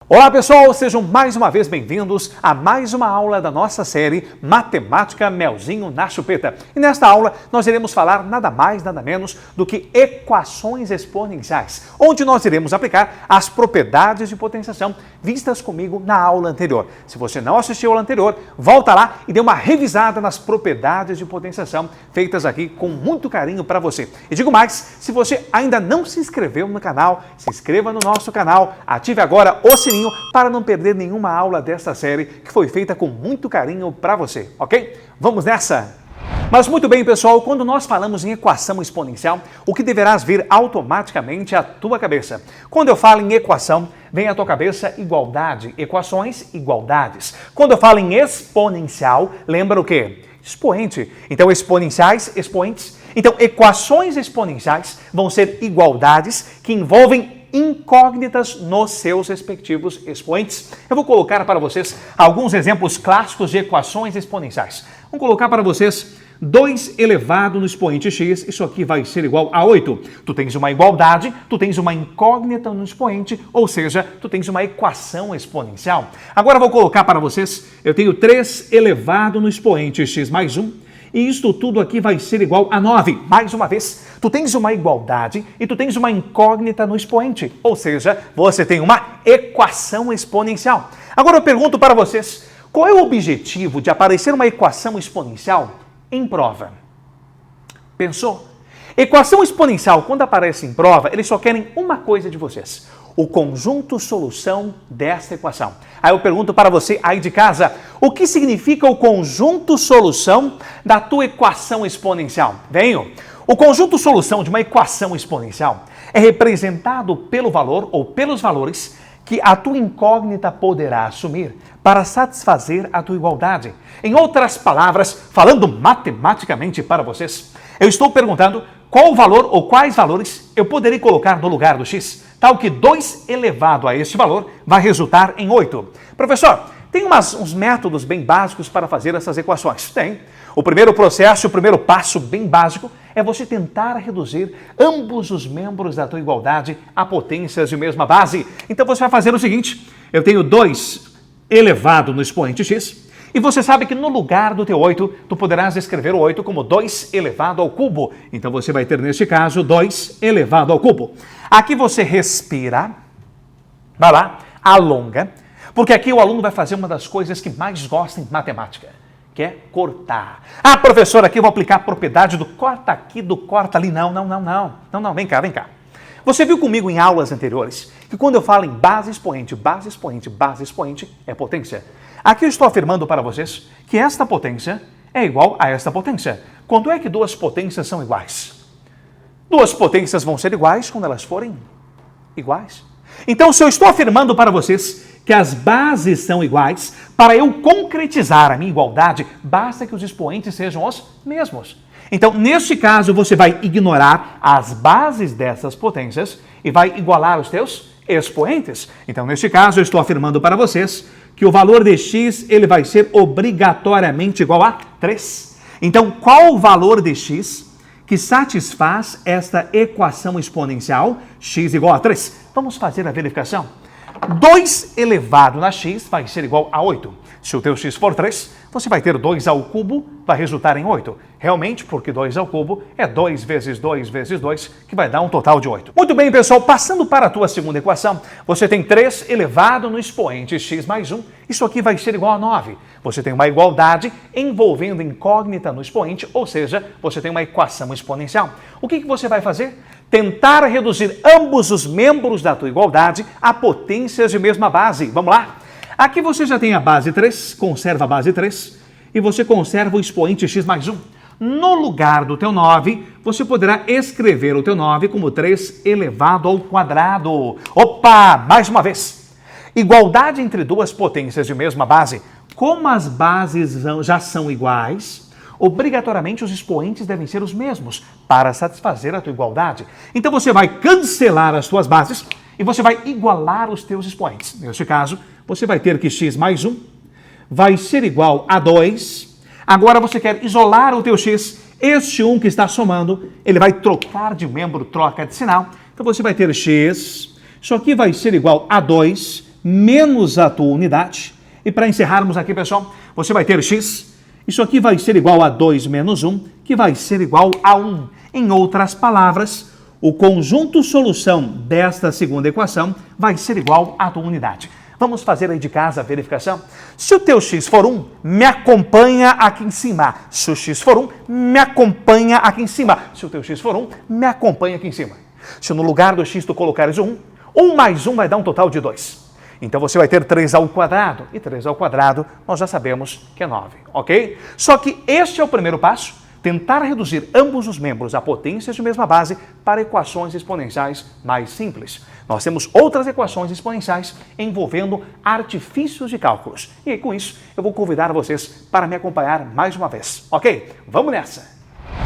Olá pessoal, sejam mais uma vez bem-vindos a mais uma aula da nossa série Matemática Melzinho na Chupeta. E nesta aula nós iremos falar nada mais, nada menos do que equações exponenciais, onde nós iremos aplicar as propriedades de potenciação vistas comigo na aula anterior. Se você não assistiu a aula anterior, volta lá e dê uma revisada nas propriedades de potenciação feitas aqui com muito carinho para você. E digo mais, se você ainda não se inscreveu no canal, se inscreva no nosso canal, ative agora o sininho para não perder nenhuma aula desta série que foi feita com muito carinho para você, ok? Vamos nessa! Mas muito bem, pessoal, quando nós falamos em equação exponencial, o que deverás vir automaticamente à tua cabeça? Quando eu falo em equação, vem à tua cabeça igualdade, equações, igualdades. Quando eu falo em exponencial, lembra o quê? Expoente. Então, exponenciais, expoentes. Então, equações exponenciais vão ser igualdades que envolvem incógnitas nos seus respectivos expoentes. Eu vou colocar para vocês alguns exemplos clássicos de equações exponenciais. Vou colocar para vocês 2 elevado no expoente x, isso aqui vai ser igual a 8. Tu tens uma igualdade, tu tens uma incógnita no expoente, ou seja, tu tens uma equação exponencial. Agora eu vou colocar para vocês, eu tenho 3 elevado no expoente x mais 1, e isto tudo aqui vai ser igual a 9. Mais uma vez, tu tens uma igualdade e tu tens uma incógnita no expoente. Ou seja, você tem uma equação exponencial. Agora eu pergunto para vocês, qual é o objetivo de aparecer uma equação exponencial em prova? Pensou? Equação exponencial, quando aparece em prova, eles só querem uma coisa de vocês: o conjunto solução desta equação. Aí eu pergunto para você aí de casa, o que significa o conjunto solução da tua equação exponencial? Venho. O conjunto solução de uma equação exponencial é representado pelo valor ou pelos valores que a tua incógnita poderá assumir para satisfazer a tua igualdade. Em outras palavras, falando matematicamente para vocês, eu estou perguntando qual valor ou quais valores eu poderei colocar no lugar do x, tal que 2 elevado a este valor vai resultar em 8. Professor, tem uns métodos bem básicos para fazer essas equações? Tem. O primeiro processo, o primeiro passo bem básico é você tentar reduzir ambos os membros da tua igualdade a potências de mesma base. Então você vai fazer o seguinte, eu tenho 2 elevado no expoente x, e você sabe que no lugar do teu 8, tu poderás escrever o 8 como 2 elevado ao cubo. Então você vai ter, neste caso, 2 elevado ao cubo. Aqui você respira, vai lá, alonga, porque aqui o aluno vai fazer uma das coisas que mais gosta em matemática, que é cortar. Ah, professor, aqui eu vou aplicar a propriedade do corta aqui, do corta ali. Não, vem cá. Você viu comigo em aulas anteriores que quando eu falo em base expoente, é potência. Aqui eu estou afirmando para vocês que esta potência é igual a esta potência. Quando é que duas potências são iguais? Duas potências vão ser iguais quando elas forem iguais. Então, se eu estou afirmando para vocês que as bases são iguais, para eu concretizar a minha igualdade, basta que os expoentes sejam os mesmos. Então, neste caso, você vai ignorar as bases dessas potências e vai igualar os teus expoentes. Então, neste caso, eu estou afirmando para vocês que o valor de x ele vai ser obrigatoriamente igual a 3. Então, qual o valor de x que satisfaz esta equação exponencial? X igual a 3. Vamos fazer a verificação. 2 elevado na x vai ser igual a 8. Se o teu x for 3, você vai ter 2 ao cubo, vai resultar em 8. Realmente, porque 2 ao cubo é 2 vezes 2 vezes 2, que vai dar um total de 8. Muito bem, pessoal, passando para a tua segunda equação, você tem 3 elevado no expoente x mais 1, isso aqui vai ser igual a 9. Você tem uma igualdade envolvendo incógnita no expoente, ou seja, você tem uma equação exponencial. O que você vai fazer? Tentar reduzir ambos os membros da tua igualdade a potências de mesma base. Vamos lá? Aqui você já tem a base 3, conserva a base 3, e você conserva o expoente x mais 1. No lugar do teu 9, você poderá escrever o teu 9 como 3 elevado ao quadrado. Opa! Mais uma vez. Igualdade entre duas potências de mesma base. Como as bases já são iguais, obrigatoriamente os expoentes devem ser os mesmos para satisfazer a tua igualdade. Então você vai cancelar as tuas bases e você vai igualar os teus expoentes. Neste caso, você vai ter que x mais 1 vai ser igual a 2. Agora você quer isolar o teu x. Este 1 que está somando, ele vai trocar de membro, troca de sinal. Então você vai ter x, isso aqui vai ser igual a 2 menos a tua unidade. E para encerrarmos aqui, pessoal, você vai ter x. Isso aqui vai ser igual a 2 menos 1, que vai ser igual a 1. Em outras palavras, o conjunto solução desta segunda equação vai ser igual à tua unidade. Vamos fazer aí de casa a verificação? Se o teu x for 1, me acompanha aqui em cima. Se o x for 1, me acompanha aqui em cima. Se o teu x for 1, me acompanha aqui em cima. Se no lugar do x tu colocares o 1, 1 mais 1 vai dar um total de 2. Então você vai ter 3 ao quadrado. E 3 ao quadrado nós já sabemos que é 9, ok? Só que este é o primeiro passo. Tentar reduzir ambos os membros a potências de mesma base para equações exponenciais mais simples. Nós temos outras equações exponenciais envolvendo artifícios de cálculos. E aí, com isso, eu vou convidar vocês para me acompanhar mais uma vez, ok? Vamos nessa!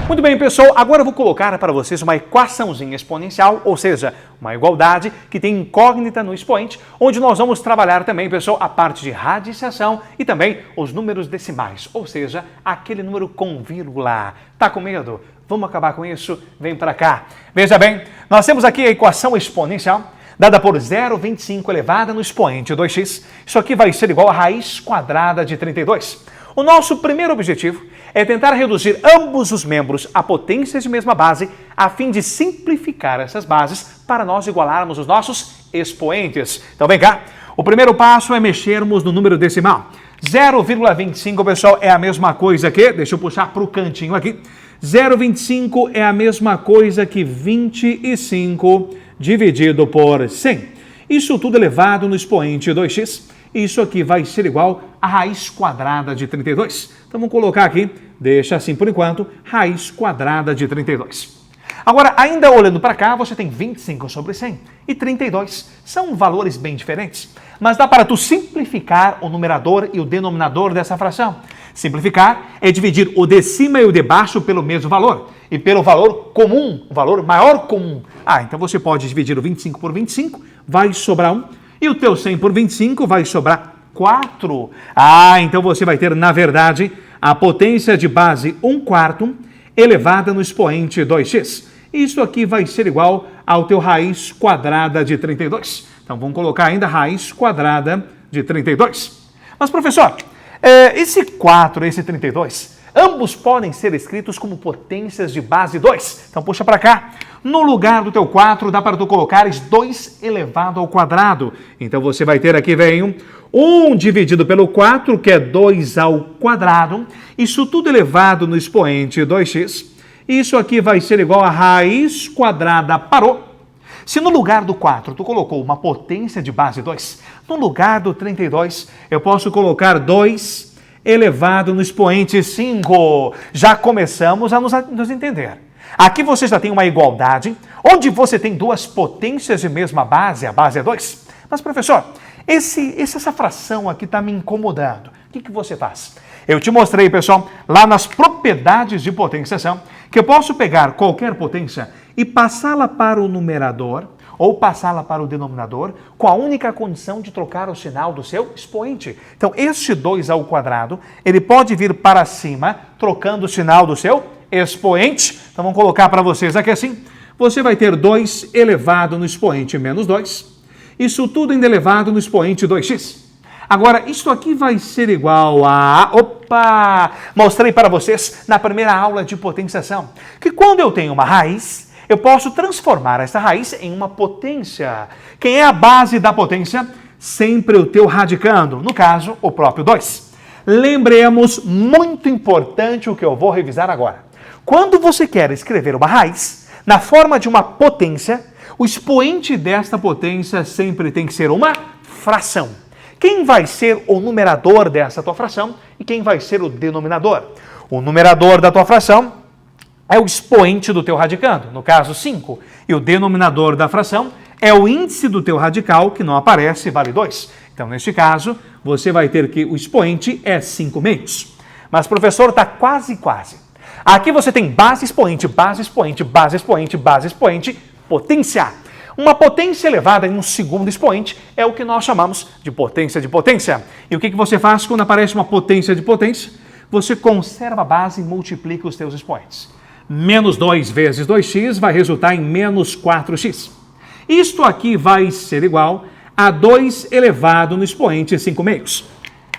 Muito bem, pessoal, agora eu vou colocar para vocês uma equaçãozinha exponencial, ou seja, uma igualdade que tem incógnita no expoente, onde nós vamos trabalhar também, pessoal, a parte de radiciação e também os números decimais, ou seja, aquele número com vírgula. Tá com medo? Vamos acabar com isso? Vem para cá. Veja bem, nós temos aqui a equação exponencial, dada por 0,25 elevada no expoente 2x. Isso aqui vai ser igual a raiz quadrada de 32. O nosso primeiro objetivo é tentar reduzir ambos os membros a potências de mesma base, a fim de simplificar essas bases para nós igualarmos os nossos expoentes. Então vem cá, o primeiro passo é mexermos no número decimal. 0,25, pessoal, é a mesma coisa que, deixa eu puxar para o cantinho aqui, 0,25 é a mesma coisa que 25 dividido por 100. Isso tudo elevado no expoente 2x. Isso aqui vai ser igual a raiz quadrada de 32. Então vamos colocar aqui, deixa assim por enquanto, raiz quadrada de 32. Agora, ainda olhando para cá, você tem 25 sobre 100 e 32. São valores bem diferentes, mas dá para tu simplificar o numerador e o denominador dessa fração. Simplificar é dividir o de cima e o de baixo pelo mesmo valor e pelo valor comum, o valor maior comum. Então você pode dividir o 25 por 25, vai sobrar 1. E o teu 100 por 25 vai sobrar 4. Então você vai ter, na verdade, a potência de base 1/4 elevada no expoente 2x. Isso aqui vai ser igual ao teu raiz quadrada de 32. Então vamos colocar ainda raiz quadrada de 32. Mas, professor, esse 4 e esse 32, ambos podem ser escritos como potências de base 2. Então puxa para cá. No lugar do teu 4, dá para tu colocares 2 elevado ao quadrado. Então você vai ter aqui, vem 1 dividido pelo 4, que é 2 ao quadrado. Isso tudo elevado no expoente 2x. Isso aqui vai ser igual a raiz quadrada, parou. Se no lugar do 4 tu colocou uma potência de base 2, no lugar do 32 eu posso colocar 2 elevado no expoente 5. Já começamos a nos entender. Aqui você já tem uma igualdade, onde você tem duas potências de mesma base, a base é 2. Mas, professor, essa fração aqui está me incomodando. O que você faz? Eu te mostrei, pessoal, lá nas propriedades de potenciação, que eu posso pegar qualquer potência e passá-la para o numerador ou passá-la para o denominador com a única condição de trocar o sinal do seu expoente. Então, este 2 ao quadrado, ele pode vir para cima, trocando o sinal do seu expoente. Então vamos colocar para vocês aqui assim. Você vai ter 2 elevado no expoente menos 2. Isso tudo ainda elevado no expoente 2x. Agora, isso aqui vai ser igual a... Mostrei para vocês na primeira aula de potenciação que quando eu tenho uma raiz, eu posso transformar essa raiz em uma potência. Quem é a base da potência? Sempre o teu radicando. No caso, o próprio 2. Lembremos, muito importante o que eu vou revisar agora. Quando você quer escrever uma raiz, na forma de uma potência, o expoente desta potência sempre tem que ser uma fração. Quem vai ser o numerador dessa tua fração e quem vai ser o denominador? O numerador da tua fração é o expoente do teu radicando, no caso 5, e o denominador da fração é o índice do teu radical, que não aparece, vale 2. Então, neste caso, você vai ter que o expoente é 5 meios. Mas, professor, está quase. Aqui você tem base expoente, base expoente, base expoente, base expoente, potência. Uma potência elevada em um segundo expoente é o que nós chamamos de potência de potência. E o que você faz quando aparece uma potência de potência? Você conserva a base e multiplica os teus expoentes. Menos 2 vezes 2x vai resultar em menos 4x. Isto aqui vai ser igual a 2 elevado no expoente 5/2.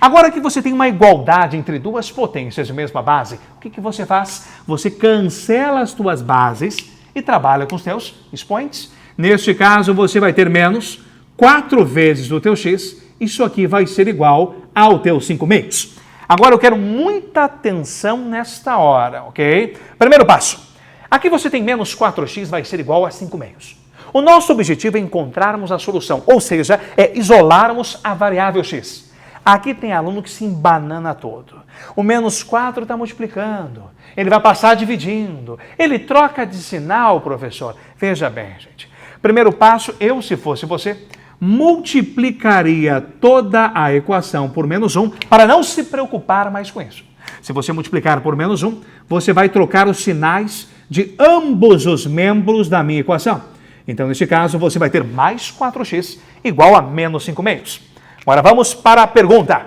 Agora que você tem uma igualdade entre duas potências de mesma base, o que você faz? Você cancela as suas bases e trabalha com os seus expoentes. Neste caso, você vai ter menos 4 vezes o teu x, isso aqui vai ser igual ao teu 5/2. Agora eu quero muita atenção nesta hora, ok? Primeiro passo. Aqui você tem menos 4x vai ser igual a 5/2. O nosso objetivo é encontrarmos a solução, ou seja, é isolarmos a variável x. Aqui tem aluno que se embanana todo. O menos 4 está multiplicando, ele vai passar dividindo, ele troca de sinal, professor. Veja bem, gente. Primeiro passo, eu, se fosse você, multiplicaria toda a equação por menos 1 para não se preocupar mais com isso. Se você multiplicar por menos 1, você vai trocar os sinais de ambos os membros da minha equação. Então, neste caso, você vai ter mais 4x igual a menos 5/2. Agora vamos para a pergunta.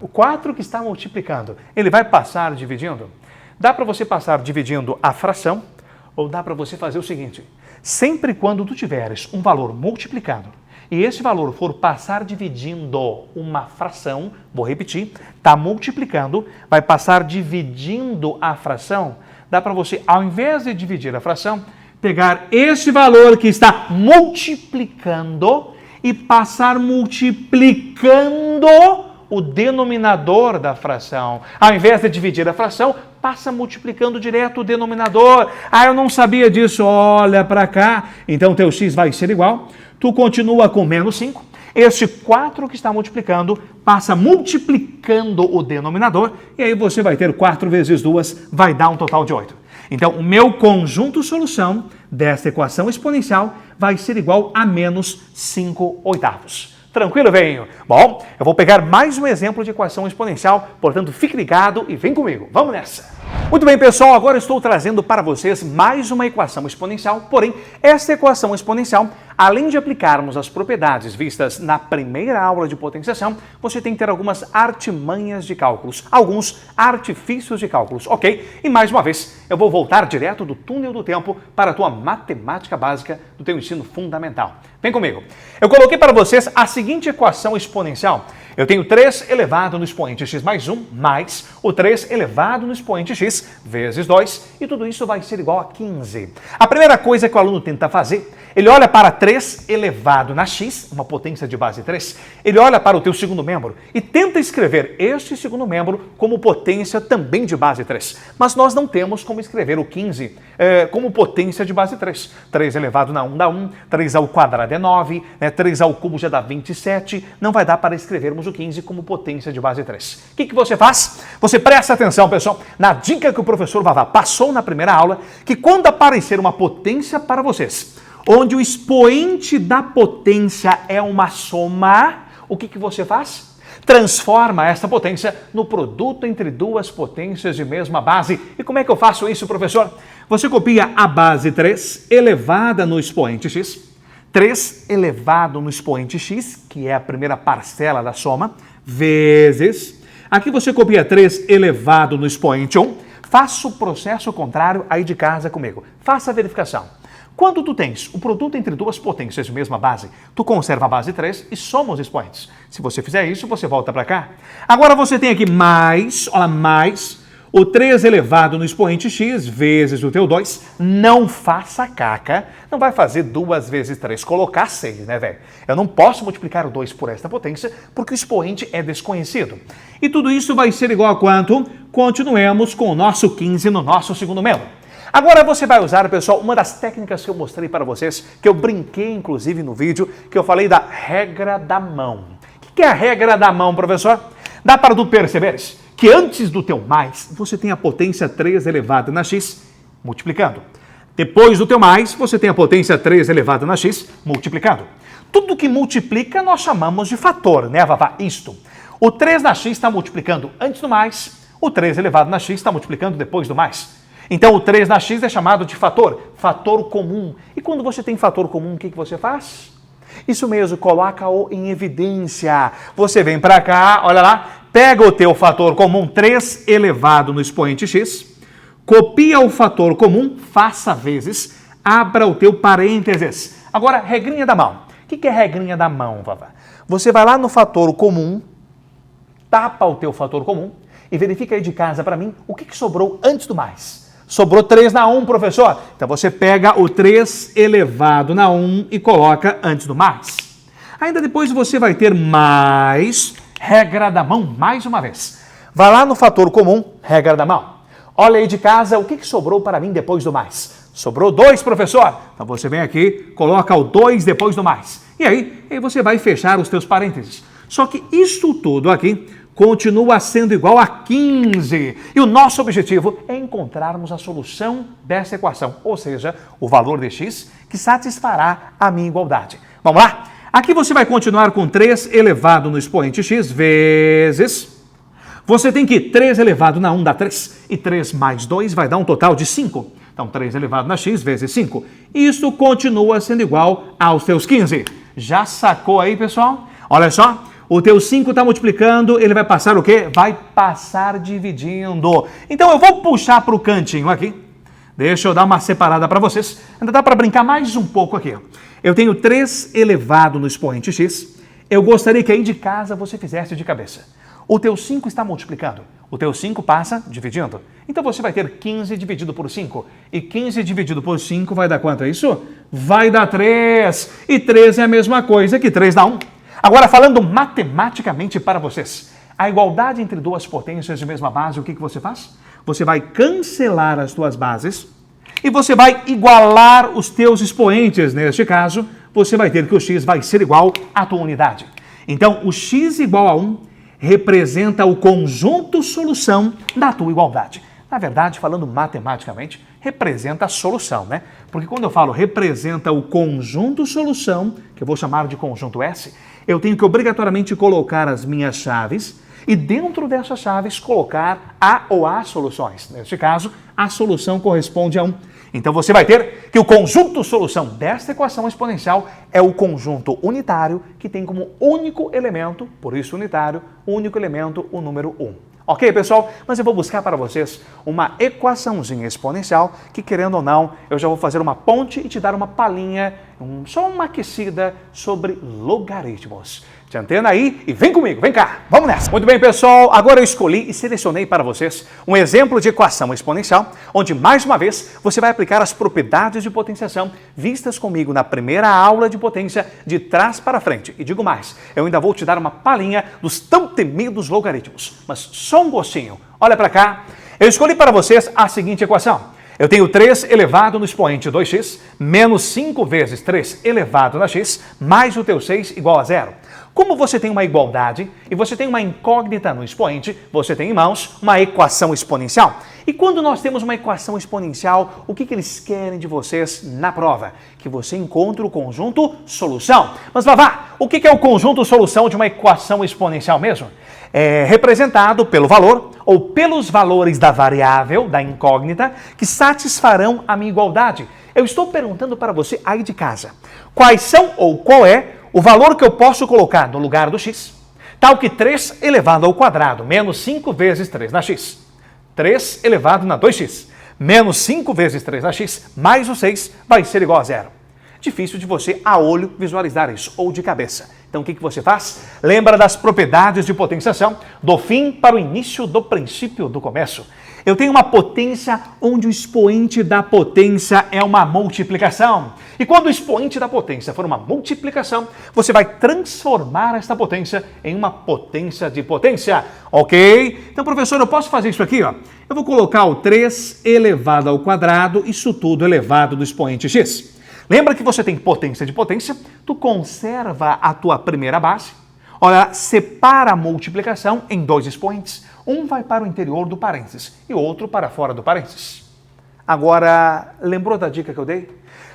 O 4 que está multiplicando, ele vai passar dividindo? Dá para você passar dividindo a fração ou dá para você fazer o seguinte. Sempre quando tu tiveres um valor multiplicado e esse valor for passar dividindo uma fração, vou repetir, está multiplicando, vai passar dividindo a fração, dá para você, ao invés de dividir a fração, pegar esse valor que está multiplicando e passar multiplicando o denominador da fração. Ao invés de dividir a fração, passa multiplicando direto o denominador. Ah, eu não sabia disso, olha para cá. Então, teu x vai ser igual. Tu continua com menos 5. Este 4 que está multiplicando, passa multiplicando o denominador. E aí você vai ter 4 vezes 2, vai dar um total de 8. Então, o meu conjunto solução desta equação exponencial vai ser igual a menos 5/8. Tranquilo, velhinho? Bom, eu vou pegar mais um exemplo de equação exponencial, portanto, fique ligado e vem comigo. Vamos nessa! Muito bem, pessoal, agora estou trazendo para vocês mais uma equação exponencial, porém, esta equação exponencial, além de aplicarmos as propriedades vistas na primeira aula de potenciação, você tem que ter algumas artimanhas de cálculos, alguns artifícios de cálculos, ok? E mais uma vez, eu vou voltar direto do túnel do tempo para a tua matemática básica do teu ensino fundamental. Vem comigo. Eu coloquei para vocês a seguinte equação exponencial. Eu tenho 3 elevado no expoente x mais 1, mais o 3 elevado no expoente x vezes 2, e tudo isso vai ser igual a 15. A primeira coisa que o aluno tenta fazer, ele olha para 3 elevado na x, uma potência de base 3, ele olha para o teu segundo membro e tenta escrever este segundo membro como potência também de base 3. Mas nós não temos como escrever o 15 como potência de base 3. 3 elevado na 1 dá 1, 3 ao quadrado é 9, 3 ao cubo já dá 27, não vai dar para escrevermos o 15 como potência de base 3. O que você faz? Você presta atenção, pessoal, na dica que o professor Vavá passou na primeira aula, que quando aparecer uma potência para vocês, onde o expoente da potência é uma soma, o que você faz? Transforma esta potência no produto entre duas potências de mesma base. E como é que eu faço isso, professor? Você copia a base 3 elevada no expoente x, 3 elevado no expoente x, que é a primeira parcela da soma, vezes. Aqui você copia 3 elevado no expoente 1. Faça o processo contrário aí de casa comigo. Faça a verificação. Quando tu tens o produto entre duas potências de mesma base, tu conserva a base 3 e soma os expoentes. Se você fizer isso, você volta para cá. Agora você tem aqui mais, olha, mais o 3 elevado no expoente x vezes o teu 2. Não faça caca. Não vai fazer 2 vezes 3, colocar 6, né, velho? Eu não posso multiplicar o 2 por esta potência porque o expoente é desconhecido. E tudo isso vai ser igual a quanto? Continuemos com o nosso 15 no nosso segundo membro. Agora você vai usar, pessoal, uma das técnicas que eu mostrei para vocês, que eu brinquei, inclusive, no vídeo, que eu falei da regra da mão. O que é a regra da mão, professor? Dá para tu perceberes que antes do teu mais, você tem a potência 3 elevada na x, multiplicando. Depois do teu mais, você tem a potência 3 elevada na x, multiplicando. Tudo que multiplica, nós chamamos de fator, né, Vavá? Isto. O 3 na x está multiplicando antes do mais, o 3 elevado na x está multiplicando depois do mais. Então, o 3 na x é chamado de fator comum. E quando você tem fator comum, o que você faz? Isso mesmo, coloca-o em evidência. Você vem para cá, olha lá, pega o teu fator comum, 3 elevado no expoente x, copia o fator comum, faça vezes, abra o teu parênteses. Agora, regrinha da mão. que é regrinha da mão, Vavá? Você vai lá no fator comum, tapa o teu fator comum e verifica aí de casa para mim o que sobrou antes do mais. Sobrou 3 na 1, professor. Então você pega o 3 elevado na 1 e coloca antes do mais. Ainda depois você vai ter mais regra da mão mais uma vez. Vai lá no fator comum, regra da mão. Olha aí de casa o que sobrou para mim depois do mais. Sobrou 2, professor. Então você vem aqui, coloca o 2 depois do mais. E aí você vai fechar os teus parênteses. Só que isso tudo aqui continua sendo igual a 15. E o nosso objetivo é encontrarmos a solução dessa equação, ou seja, o valor de x que satisfará a minha igualdade. Vamos lá? Aqui você vai continuar com 3 elevado no expoente x vezes... Você tem que 3 elevado na 1 dá 3, e 3 mais 2 vai dar um total de 5. Então, 3 elevado na x vezes 5. Isso continua sendo igual aos teus 15. Já sacou aí, pessoal? Olha só. O teu 5 está multiplicando, ele vai passar o quê? Vai passar dividindo. Então eu vou puxar para o cantinho aqui. Deixa eu dar uma separada para vocês. Ainda dá para brincar mais um pouco aqui. Eu tenho 3 elevado no expoente x. Eu gostaria que aí de casa você fizesse de cabeça. O teu 5 está multiplicando. O teu 5 passa dividindo. Então você vai ter 15 dividido por 5. E 15 dividido por 5 vai dar quanto é isso? Vai dar 3. E 3 é a mesma coisa que 3 dá 1. Agora, falando matematicamente para vocês, a igualdade entre duas potências de mesma base, o que você faz? Você vai cancelar as tuas bases e você vai igualar os teus expoentes. Neste caso, você vai ter que o x vai ser igual à tua unidade. Então, o x igual a 1 representa o conjunto solução da tua igualdade. Na verdade, falando matematicamente, representa a solução, né? Porque quando eu falo representa o conjunto solução, que eu vou chamar de conjunto S, eu tenho que obrigatoriamente colocar as minhas chaves e dentro dessas chaves colocar a ou as soluções. Neste caso, a solução corresponde a 1. Então você vai ter que o conjunto solução desta equação exponencial é o conjunto unitário que tem como único elemento, por isso unitário, único elemento o número 1. Ok, pessoal? Mas eu vou buscar para vocês uma equaçãozinha exponencial que, querendo ou não, eu já vou fazer uma ponte e te dar uma palhinha, só uma aquecida sobre logaritmos. Te antena aí e vem comigo, vem cá, vamos nessa! Muito bem, pessoal, agora eu escolhi e selecionei para vocês um exemplo de equação exponencial, onde, mais uma vez, você vai aplicar as propriedades de potenciação vistas comigo na primeira aula de potência de trás para frente. E digo mais, eu ainda vou te dar uma palhinha dos tão temidos logaritmos, mas só um gostinho. Olha para cá, eu escolhi para vocês a seguinte equação. Eu tenho 3 elevado no expoente 2x, menos 5 vezes 3 elevado na x, mais o teu 6 igual a 0. Como você tem uma igualdade e você tem uma incógnita no expoente, você tem em mãos uma equação exponencial. E quando nós temos uma equação exponencial, o que eles querem de vocês na prova? Que você encontre o conjunto solução. Mas, Vavá, o que é o conjunto solução de uma equação exponencial mesmo? É representado pelo valor ou pelos valores da variável, da incógnita, que satisfarão a minha igualdade. Eu estou perguntando para você aí de casa, quais são ou qual é o valor que eu posso colocar no lugar do x, tal que 3 elevado ao quadrado, menos 5 vezes 3 na x. 3 elevado na 2x, menos 5 vezes 3 na x, mais o 6 vai ser igual a 0. Difícil de você, a olho, visualizar isso, ou de cabeça. Então, o que você faz? Lembra das propriedades de potenciação, do fim para o início, do princípio, do começo. Eu tenho uma potência onde o expoente da potência é uma multiplicação. E quando o expoente da potência for uma multiplicação, você vai transformar esta potência em uma potência de potência. Ok? Então, professor, eu posso fazer isso aqui, ó. Eu vou colocar o 3 elevado ao quadrado, isso tudo elevado do expoente x. Lembra que você tem potência de potência, tu conserva a tua primeira base, olha, separa a multiplicação em 2 expoentes, um vai para o interior do parênteses e o outro para fora do parênteses. Agora, lembrou da dica que eu dei?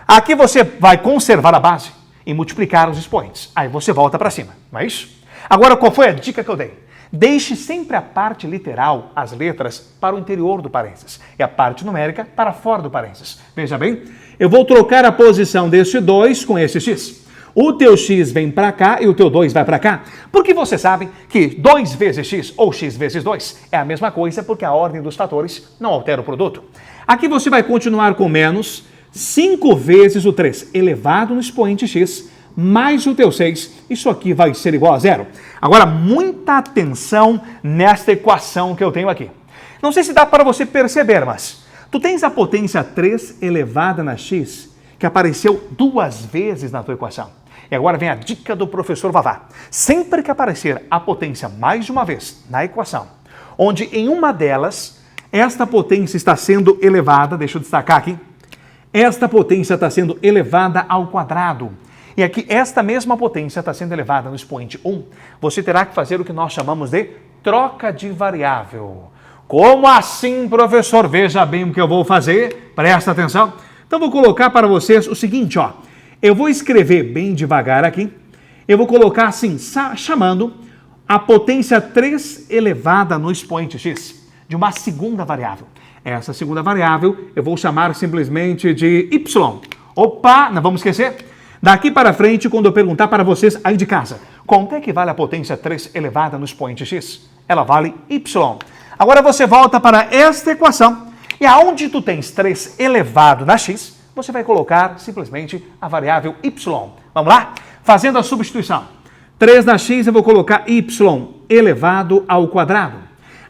Aqui você vai conservar a base e multiplicar os expoentes, aí você volta para cima, não é isso? Agora, qual foi a dica que eu dei? Deixe sempre a parte literal, as letras, para o interior do parênteses e a parte numérica para fora do parênteses. Veja bem, eu vou trocar a posição deste 2 com esse x. O teu x vem para cá e o teu 2 vai para cá. Porque você sabe que 2 vezes x ou x vezes 2 é a mesma coisa porque a ordem dos fatores não altera o produto. Aqui você vai continuar com menos 5 vezes o 3 elevado no expoente x mais o teu 6, isso aqui vai ser igual a zero. Agora, muita atenção nesta equação que eu tenho aqui. Não sei se dá para você perceber, mas tu tens a potência 3 elevada na x, que apareceu 2 vezes na tua equação. E agora vem a dica do professor Vavá. Sempre que aparecer a potência mais de uma vez na equação, onde em uma delas esta potência está sendo elevada, deixa eu destacar aqui, esta potência está sendo elevada ao quadrado. E aqui esta mesma potência está sendo elevada no expoente 1. Você terá que fazer o que nós chamamos de troca de variável. Como assim, professor? Veja bem o que eu vou fazer. Presta atenção. Então vou colocar para vocês o seguinte, ó. Eu vou escrever bem devagar aqui. Eu vou colocar assim, chamando a potência 3 elevada no expoente x de uma segunda variável. Essa segunda variável eu vou chamar simplesmente de y. Opa, não vamos esquecer? Daqui para frente, quando eu perguntar para vocês aí de casa, quanto é que vale a potência 3 elevada no expoente x? Ela vale y. Agora você volta para esta equação e aonde tu tens 3 elevado na x, você vai colocar simplesmente a variável y. Vamos lá? Fazendo a substituição. 3 na x eu vou colocar y elevado ao quadrado.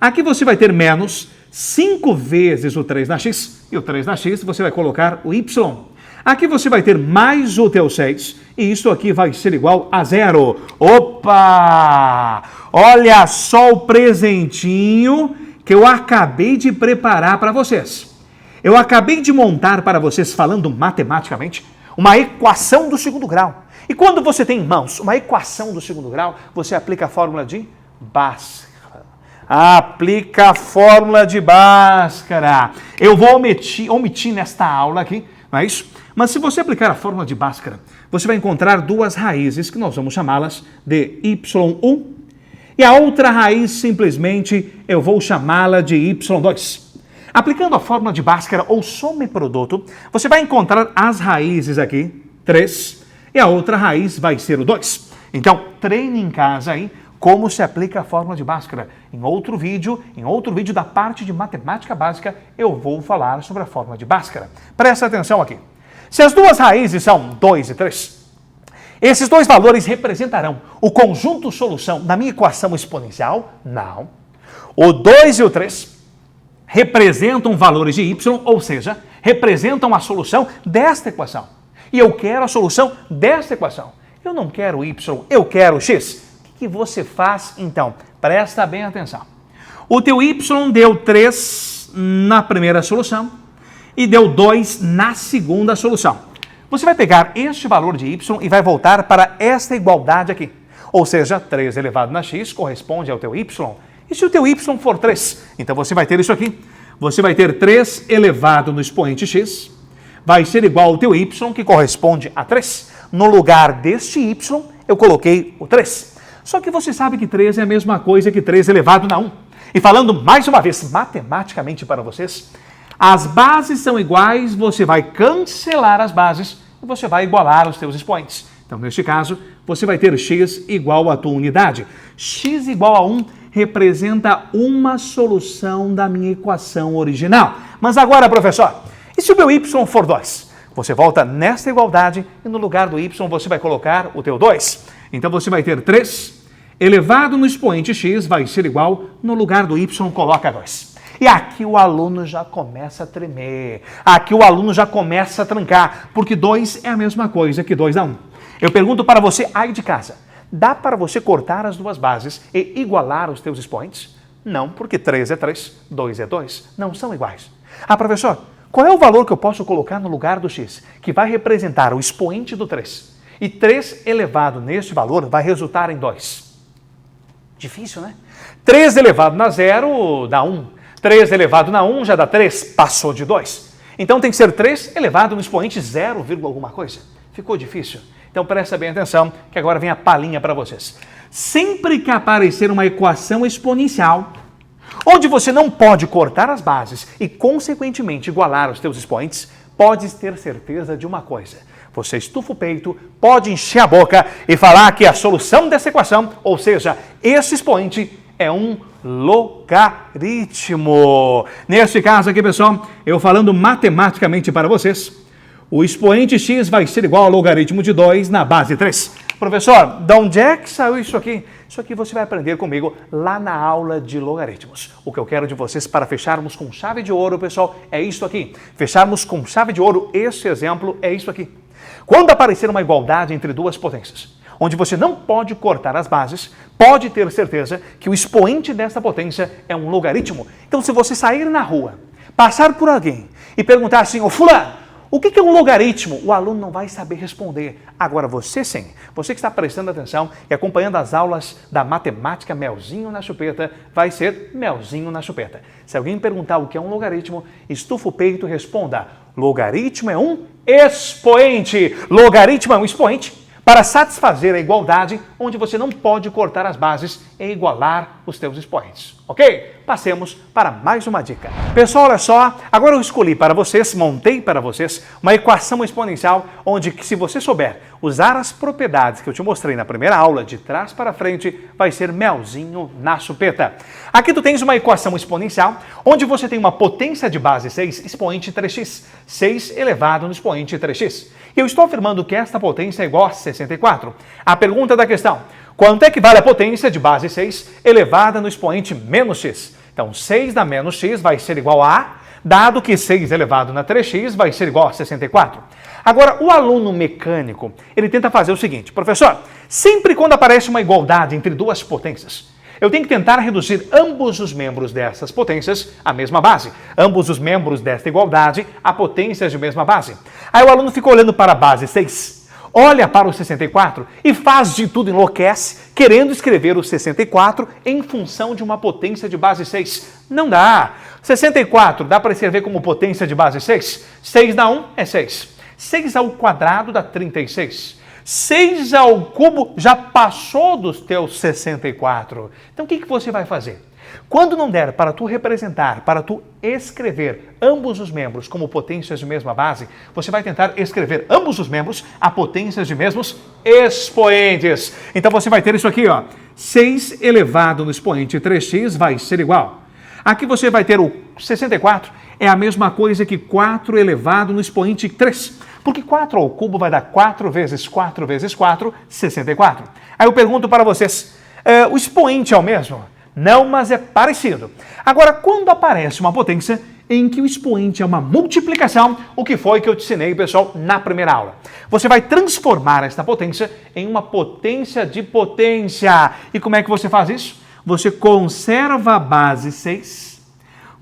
Aqui você vai ter menos 5 vezes o 3 na x, e o 3 na x você vai colocar o y. Aqui você vai ter mais o teu 6, e isso aqui vai ser igual a zero. Opa! Olha só o presentinho que eu acabei de preparar para vocês. Eu acabei de montar para vocês, falando matematicamente, uma equação do segundo grau. E quando você tem em mãos uma equação do segundo grau, você aplica a fórmula de Bhaskara. Aplica a fórmula de Bhaskara. Eu vou omitir nesta aula aqui, não é isso? Mas se você aplicar a fórmula de Bhaskara, você vai encontrar duas raízes que nós vamos chamá-las de y1 e a outra raiz simplesmente eu vou chamá-la de y2. Aplicando a fórmula de Bhaskara ou soma e produto, você vai encontrar as raízes aqui, 3, e a outra raiz vai ser o 2. Então, treine em casa aí como se aplica a fórmula de Bhaskara. Em outro vídeo da parte de matemática básica, eu vou falar sobre a fórmula de Bhaskara. Presta atenção aqui. Se as duas raízes são 2 e 3, esses dois valores representarão o conjunto solução da minha equação exponencial? Não. O 2 e o 3 representam valores de y, ou seja, representam a solução desta equação. E eu quero a solução desta equação. Eu não quero y, eu quero x. O que você faz, então? Presta bem atenção. O teu y deu 3 na primeira solução e deu 2 na segunda solução. Você vai pegar este valor de y e vai voltar para esta igualdade aqui. Ou seja, 3 elevado na x corresponde ao teu y. E se o teu y for 3? Então você vai ter isso aqui. Você vai ter 3 elevado no expoente x, vai ser igual ao teu y, que corresponde a 3. No lugar deste y, eu coloquei o 3. Só que você sabe que 3 é a mesma coisa que 3 elevado na 1. E falando mais uma vez matematicamente para vocês, as bases são iguais, você vai cancelar as bases e você vai igualar os teus expoentes. Então, neste caso, você vai ter x igual à tua unidade. X igual a 1 representa uma solução da minha equação original. Mas agora, professor, e se o meu y for 2? Você volta nesta igualdade e no lugar do y você vai colocar o teu 2. Então, você vai ter 3 elevado no expoente x vai ser igual, no lugar do y coloca 2. E aqui o aluno já começa a tremer. Aqui o aluno já começa a trancar, porque 2 é a mesma coisa que 2 a 1. Eu pergunto para você aí de casa, dá para você cortar as duas bases e igualar os teus expoentes? Não, porque 3 é 3, 2 é 2, não são iguais. Ah, professor, qual é o valor que eu posso colocar no lugar do x, que vai representar o expoente do 3? E 3 elevado neste valor vai resultar em 2. Difícil, né? 3 elevado na 0 dá 1. 3 elevado na 1 já dá 3, passou de 2. Então tem que ser 3 elevado no expoente 0, alguma coisa. Ficou difícil? Então presta bem atenção, que agora vem a palhinha para vocês. Sempre que aparecer uma equação exponencial, onde você não pode cortar as bases e, consequentemente, igualar os teus expoentes, podes ter certeza de uma coisa. Você estufa o peito, pode encher a boca e falar que a solução dessa equação, ou seja, esse expoente, é um logaritmo. Neste caso aqui, pessoal, eu falando matematicamente para vocês, o expoente x vai ser igual ao logaritmo de 2 na base 3. Professor, de onde é que saiu isso aqui? Isso aqui você vai aprender comigo lá na aula de logaritmos. O que eu quero de vocês para fecharmos com chave de ouro, pessoal, é isso aqui. Fecharmos com chave de ouro, esse exemplo é isso aqui. Quando aparecer uma igualdade entre duas potências, onde você não pode cortar as bases, pode ter certeza que o expoente dessa potência é um logaritmo. Então, se você sair na rua, passar por alguém e perguntar assim, ô fulano, o que é um logaritmo? O aluno não vai saber responder. Agora você sim, você que está prestando atenção e acompanhando as aulas da matemática Melzinho na Chupeta, vai ser Melzinho na Chupeta. Se alguém perguntar o que é um logaritmo, estufa o peito e responda, logaritmo é um expoente. Logaritmo é um expoente para satisfazer a igualdade, onde você não pode cortar as bases e igualar os teus expoentes. Ok? Passemos para mais uma dica. Pessoal, olha só, agora eu escolhi para vocês, montei para vocês, uma equação exponencial, onde se você souber usar as propriedades que eu te mostrei na primeira aula, de trás para frente, vai ser Melzinho na Chupeta. Aqui tu tens uma equação exponencial, onde você tem uma potência de base 6, expoente 3x, 6 elevado no expoente 3x. E eu estou afirmando que esta potência é igual a 64. A pergunta da questão, quanto é que vale a potência de base 6 elevada no expoente menos x? Então, 6 da menos x vai ser igual a, dado que 6 elevado na 3x vai ser igual a 64. Agora, o aluno mecânico, ele tenta fazer o seguinte, professor, sempre quando aparece uma igualdade entre duas potências, eu tenho que tentar reduzir ambos os membros dessas potências à mesma base. Ambos os membros desta igualdade a potências de mesma base. Aí o aluno fica olhando para a base 6, olha para o 64 e faz de tudo, enlouquece, querendo escrever o 64 em função de uma potência de base 6. Não dá. 64 dá para escrever como potência de base 6? 6 dá 1 é 6. 6 ao quadrado dá 36. 6 ao cubo já passou dos teus 64. Então, o que você vai fazer? Quando não der para tu representar, para tu escrever ambos os membros como potências de mesma base, você vai tentar escrever ambos os membros a potências de mesmos expoentes. Então, você vai ter isso aqui, ó. 6 elevado no expoente 3x vai ser igual. Aqui você vai ter o 64, é a mesma coisa que 4 elevado no expoente 3. Porque 4 ao cubo vai dar 4 vezes 4 vezes 4, 64. Aí eu pergunto para vocês, o expoente é o mesmo? Não, mas é parecido. Agora, quando aparece uma potência em que o expoente é uma multiplicação, o que foi que eu te ensinei, pessoal, na primeira aula? Você vai transformar esta potência em uma potência de potência. E como é que você faz isso? Você conserva a base 6,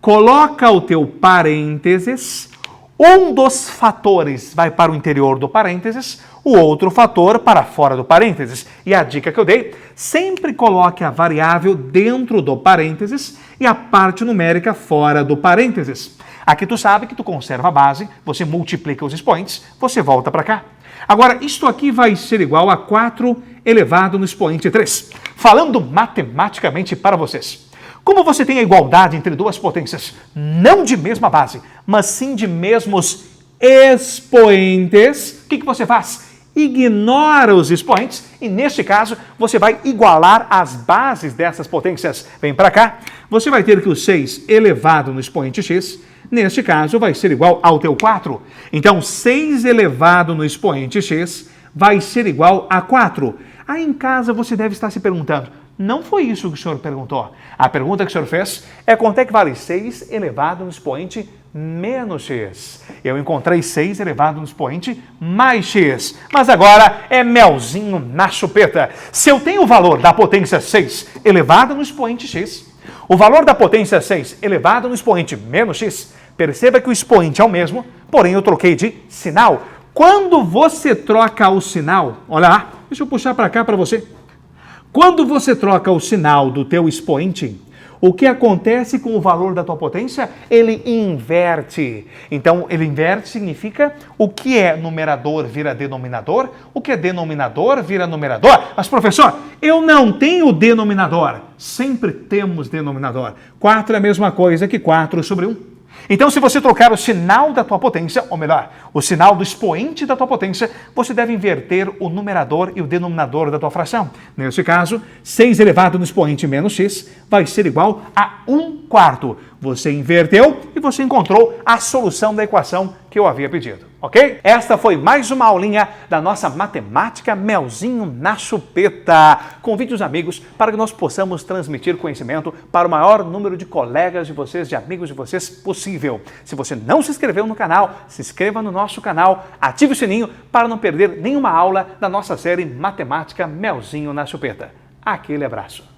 coloca o teu parênteses, um dos fatores vai para o interior do parênteses, o outro fator para fora do parênteses. E a dica que eu dei, sempre coloque a variável dentro do parênteses e a parte numérica fora do parênteses. Aqui tu sabe que tu conserva a base, você multiplica os expoentes, você volta para cá. Agora, isto aqui vai ser igual a 4 elevado no expoente 3. Falando matematicamente para vocês. Como você tem a igualdade entre duas potências, não de mesma base, mas sim de mesmos expoentes, o que você faz? Ignora os expoentes e, neste caso, você vai igualar as bases dessas potências. Vem para cá, você vai ter que o 6 elevado no expoente x, neste caso, vai ser igual ao teu 4. Então, 6 elevado no expoente x vai ser igual a 4. Aí em casa você deve estar se perguntando, não foi isso que o senhor perguntou. A pergunta que o senhor fez é quanto é que vale 6 elevado no expoente menos x. Eu encontrei 6 elevado no expoente mais x. Mas agora é Melzinho na Chupeta. Se eu tenho o valor da potência 6 elevado no expoente x, o valor da potência 6 elevado no expoente menos x, perceba que o expoente é o mesmo, porém eu troquei de sinal. Quando você troca o sinal, olha lá, deixa eu puxar para cá para você. Quando você troca o sinal do teu expoente, o que acontece com o valor da tua potência? Ele inverte. Então, ele inverte significa o que é numerador vira denominador, o que é denominador vira numerador. Mas, professor, eu não tenho denominador. Sempre temos denominador. 4 é a mesma coisa que 4 sobre 1. Então, se você trocar o sinal da tua potência, ou melhor, o sinal do expoente da tua potência, você deve inverter o numerador e o denominador da tua fração. Neste caso, 6 elevado no expoente menos x vai ser igual a 1/4. Você inverteu e você encontrou a solução da equação que eu havia pedido, ok? Esta foi mais uma aulinha da nossa matemática Melzinho na Chupeta. Convide os amigos para que nós possamos transmitir conhecimento para o maior número de colegas de vocês, de amigos de vocês possível. Se você não se inscreveu no canal, se inscreva no nosso canal, ative o sininho para não perder nenhuma aula da nossa série Matemática Melzinho na Chupeta. Aquele abraço.